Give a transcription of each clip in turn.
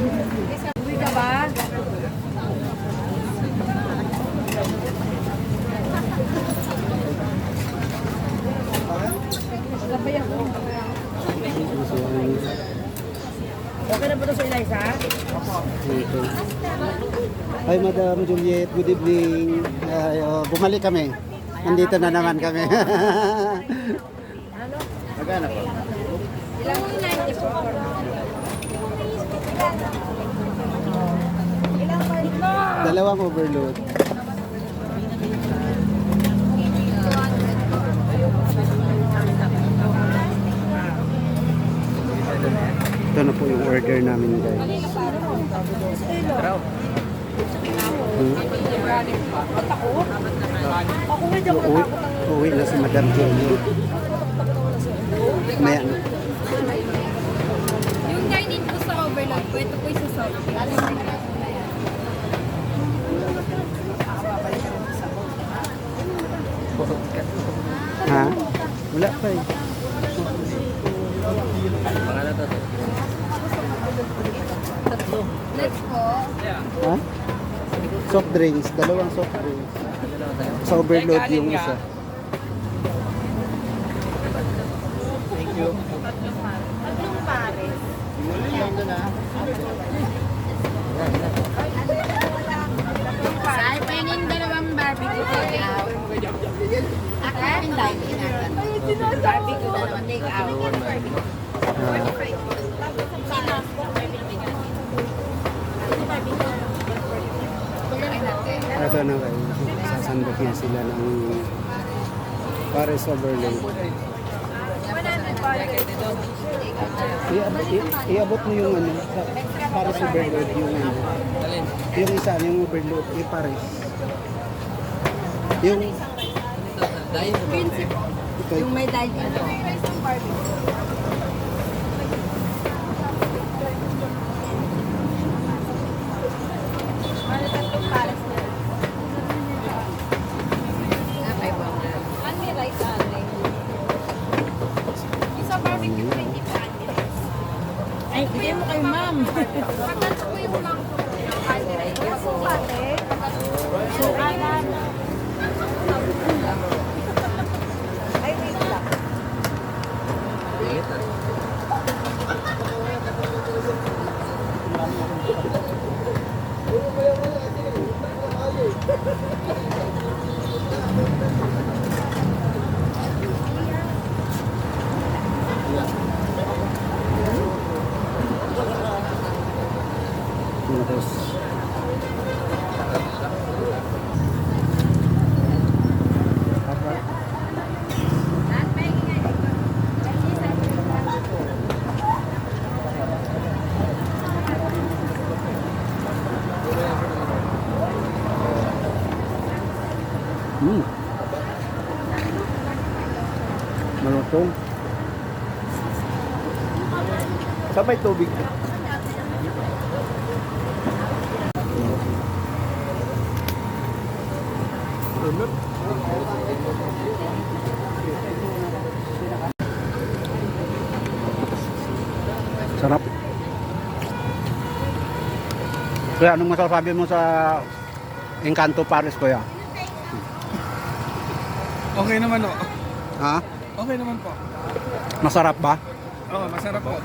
Uwi ka ba? Sabay ako. Okay na ba ito sa Eliza? Hi Madam Juliet, good evening. Bumalik kami. Nandito na naman kami. Ano? Magana po. Ilang 94? Ilang pa? Dalawang overload. Ito na po yung order namin guys. Uwi na si Madam Juliet. May ano. Yung dining po sa overload po, ito po yung sa soft. Ha? Wala pa eh. Next po. Ha? Soft drinks, dalawang soft drinks. Sa overload yung isa. Tatlong pares. Say, pahingin dalawang barbecue take out. Ako yung dining natin. Barbecue dalawang take out. Ito na kayo. Sasandok niya sila ng Paris overload. Iabot mo yung ano, Paris overload yung ano. Yung isa, yung overload, yung Paris. Yung ito, Yung may dining. Ay, bigyan mo kay ma'am. Pagkanto po yung mga yung sukate. Sukanan. Ay, wait lang. tapos malutong. Sabay tubig. Sarap. Kaya anong masasabi mo sa Encanto Paris, kuya? Okay naman o. Ha? Okay naman po. Masarap ba? Oo, masarap po.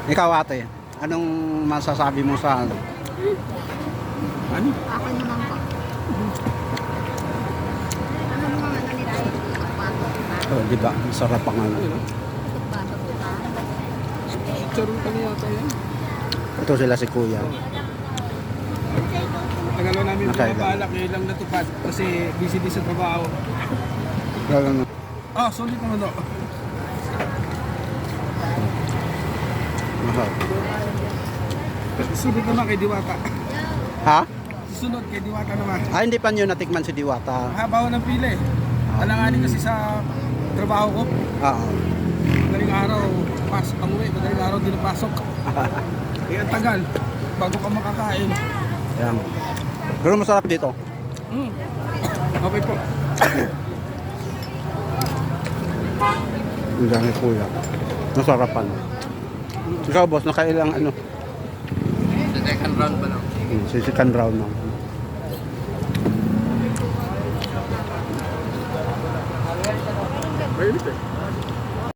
Ikaw ate, anong masasabi mo sa ano? Ano? Ako naman po. Ano naman ano nila? Oh, di ba? Masarap ang ano. Charon ka niya yata yan. Ito sila si kuya. Tagal na namin Nakailan. pumapalak, ngayon lang natupad kasi busy din sa trabaho. Lalo na. Ah, solid naman o. Masarap. Susunod naman kay Diwata. Ha? Susunod kay Diwata naman. Ah, hindi pa nyo natikman si Diwata. Haba ko ng pila eh. Alanganin kasi sa trabaho ko. Oo. Madaling araw, pasok ang uwi. Madaling araw din ang pasok. Kaya ang tagal. Bago ka makakain. Ayan. Pero masarap dito. Okay po. Ang dami kuya. Masarapan. Ikaw boss, nakailang ano? Second round pa lang. Sa second round na. Very good.